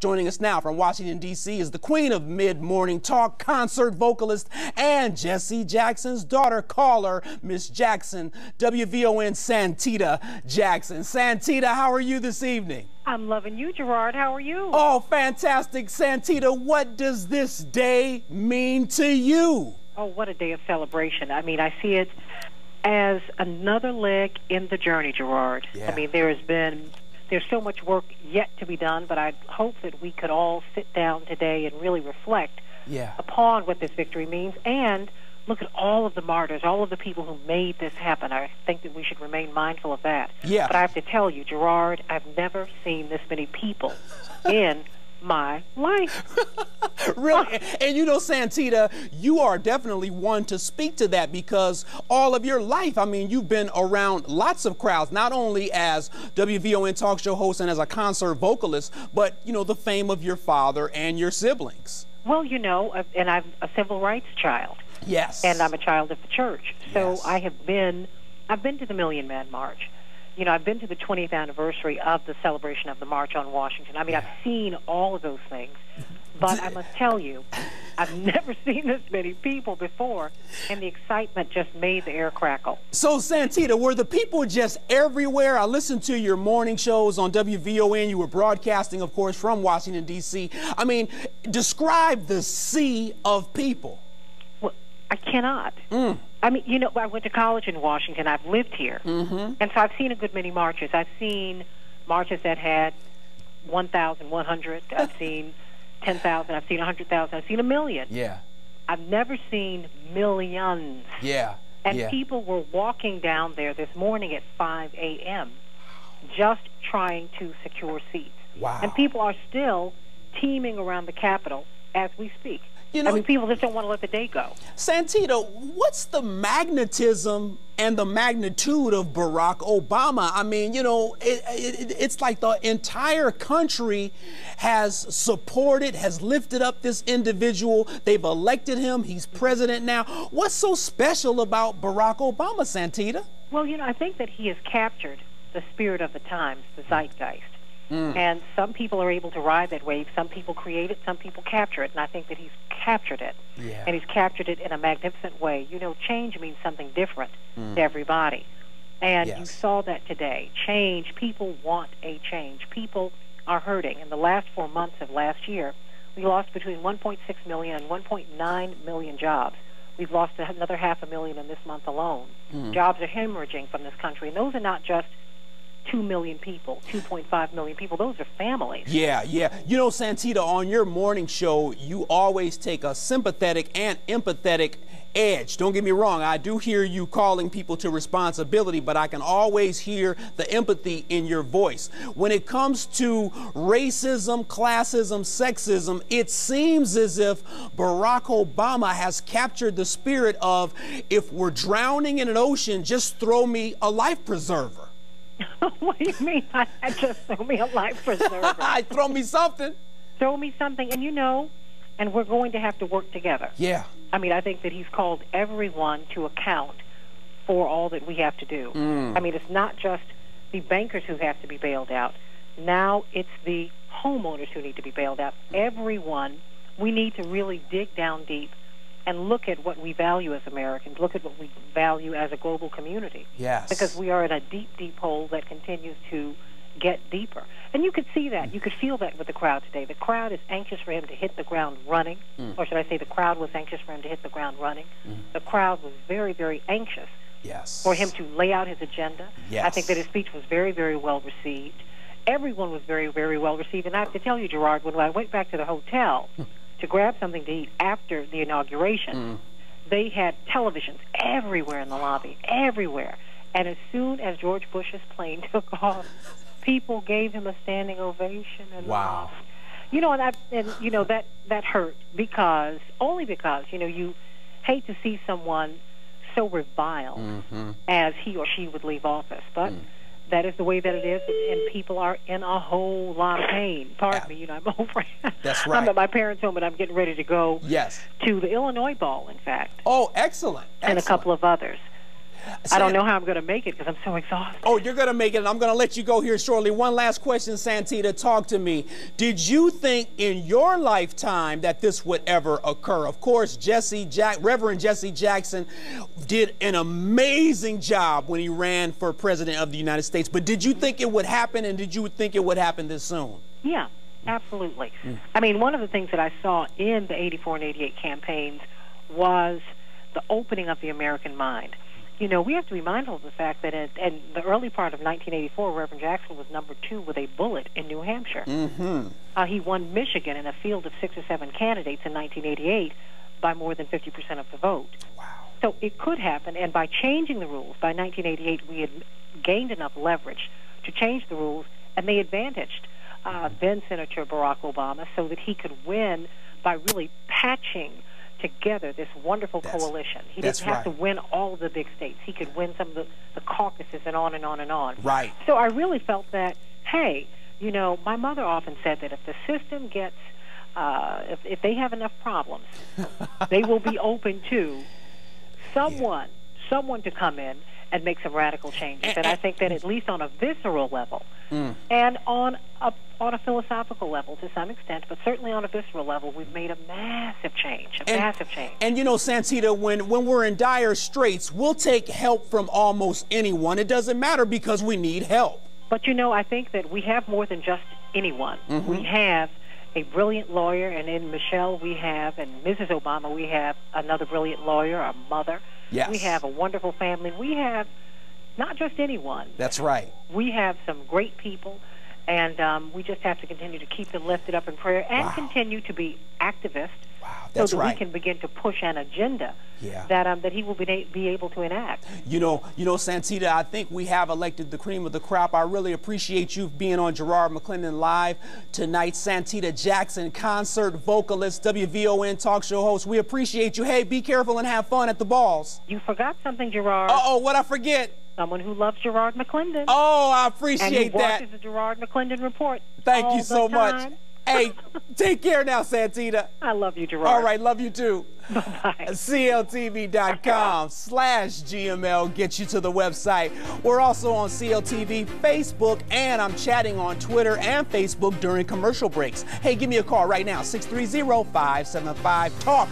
Joining us now from Washington, D.C. is the queen of mid-morning talk, concert vocalist, and Jesse Jackson's daughter, caller, Miss Jackson, WVON Santita Jackson. Santita, how are you this evening? I'm loving you, Gerard. How are you? Oh, fantastic. Santita, what does this day mean to you? Oh, what a day of celebration. I mean, I see it as another leg in the journey, Gerard. Yeah. I mean, there's so much work yet to be done, but I hope that we could all sit down today and really reflect upon what this victory means and look at all of the martyrs, all of the people who made this happen. I think that we should remain mindful of that. Yeah. But I have to tell you, Gerard, I've never seen this many people in my life. Really? And you know, Santita, you are definitely one to speak to that because all of your life, I mean, you've been around lots of crowds, not only as WVON talk show host and as a concert vocalist, but, you know, the fame of your father and your siblings. Well, you know, and I'm a civil rights child. Yes. And I'm a child of the church. So Yes. I've been to the Million Man March. You know, I've been to the 20th anniversary of the celebration of the March on Washington. I mean, I've seen all of those things. But I must tell you, I've never seen this many people before, and the excitement just made the air crackle. So, Santita, were the people just everywhere? I listened to your morning shows on WVON. You were broadcasting, of course, from Washington, D.C. I mean, describe the sea of people. Well, I cannot. I mean, you know, I went to college in Washington. I've lived here. And so I've seen a good many marches. I've seen marches that had 1,100. I've seen 10,000. I've seen 100,000. I've seen 1,000,000. Yeah. I've never seen millions. Yeah. And people were walking down there this morning at 5 a.m. just trying to secure seats. Wow. And people are still teeming around the Capitol as we speak. You know, I mean, people just don't want to let the day go. Santita, what's the magnetism and the magnitude of Barack Obama? I mean, you know, it's like the entire country has supported, has lifted up this individual. They've elected him. He's president now. What's so special about Barack Obama, Santita? Well, you know, I think that he has captured the spirit of the times, the zeitgeist. And some people are able to ride that wave. Some people create it. Some people capture it. And I think that he's captured it. Yeah. And he's captured it in a magnificent way. You know, change means something different to everybody. And you saw that today. Change. People want a change. People are hurting. In the last 4 months of last year, we lost between 1.6 million and 1.9 million jobs. We've lost another 500,000 in this month alone. Jobs are hemorrhaging from this country. And those are not just 2 million people, 2.5 million people. Those are families. Yeah, yeah. You know, Santita, on your morning show, you always take a sympathetic and empathetic edge. Don't get me wrong, I do hear you calling people to responsibility, but I can always hear the empathy in your voice. When it comes to racism, classism, sexism, it seems as if Barack Obama has captured the spirit of, if we're drowning in an ocean, just throw me a life preserver. What do you mean? I just throw me a life preserver. Throw me something. Throw me something. And you know, and we're going to have to work together. Yeah. I mean, I think that he's called everyone to account for all that we have to do. I mean, it's not just the bankers who have to be bailed out. Now it's the homeowners who need to be bailed out. Everyone, we need to really dig down deep and look at what we value as Americans, look at what we value as a global community. Yes. Because we are in a deep, deep hole that continues to get deeper. And you could see that. You could feel that with the crowd today. The crowd is anxious for him to hit the ground running. Or should I say the crowd was anxious for him to hit the ground running. The crowd was very, very anxious for him to lay out his agenda. I think that his speech was very, very well received. Everyone was very, very well received. And I have to tell you, Gerard, when I went back to the hotel to grab something to eat after the inauguration, they had televisions everywhere in the lobby, everywhere. And as soon as George Bush's plane took off, people gave him a standing ovation. And you know, and you know that hurt because you know, you hate to see someone so reviled as he or she would leave office, but that is the way that it is, and people are in a whole lot of pain. Pardon me, you know, I'm over. That's right. I'm at my parents' home, and I'm getting ready to go to the Illinois Ball, in fact. Oh, excellent. And a couple of others. I don't know how I'm going to make it because I'm so exhausted. Oh, you're going to make it, and I'm going to let you go here shortly. One last question, Santita. Talk to me. Did you think in your lifetime that this would ever occur? Of course, Reverend Jesse Jackson did an amazing job when he ran for president of the United States. But did you think it would happen, and did you think it would happen this soon? Yeah, absolutely. I mean, one of the things that I saw in the 84 and 88 campaigns was the opening of the American mind. You know, we have to be mindful of the fact that in the early part of 1984, Reverend Jackson was number 2 with a bullet in New Hampshire. He won Michigan in a field of 6 or 7 candidates in 1988 by more than 50% of the vote. Wow. So it could happen, and by changing the rules, by 1988, we had gained enough leverage to change the rules, and they advantaged then Senator Barack Obama so that he could win by really patching together this wonderful coalition. He didn't have to win all of the big states. He could win some of the caucuses and on and on and on. Right. So I really felt that, hey, you know, my mother often said that if the system gets, if they have enough problems, they will be open to someone to come in and make some radical changes. And I think that at least on a visceral level and on a philosophical level to some extent, but certainly on a visceral level, we've made a massive change, massive change. And you know, Santita, when we're in dire straits, we'll take help from almost anyone. It doesn't matter because we need help. But you know, I think that we have more than just anyone. We have a brilliant lawyer, and in Michelle we have, and Mrs. Obama, we have another brilliant lawyer, our mother. Yes. We have a wonderful family. We have not just anyone. That's right. We have some great people, and we just have to continue to keep them lifted up in prayer and continue to be activists so that we can begin to push an agenda that he will be able to enact. You know, Santita, I think we have elected the cream of the crop. I really appreciate you being on Garrard McClendon Live tonight. Santita Jackson, concert vocalist, WVON talk show host. We appreciate you. Hey, be careful and have fun at the balls. You forgot something, Garrard. Uh-oh, what'd I forget? Someone who loves Garrard McClendon. Oh, I appreciate that. And who watches the Garrard McClendon Report. Thank you so much. Hey, take care now, Santita. I love you, Garrard. All right, love you too. Bye-bye. CLTV.com/GML gets you to the website. We're also on CLTV Facebook, and I'm chatting on Twitter and Facebook during commercial breaks. Hey, give me a call right now, 630-575-TALK.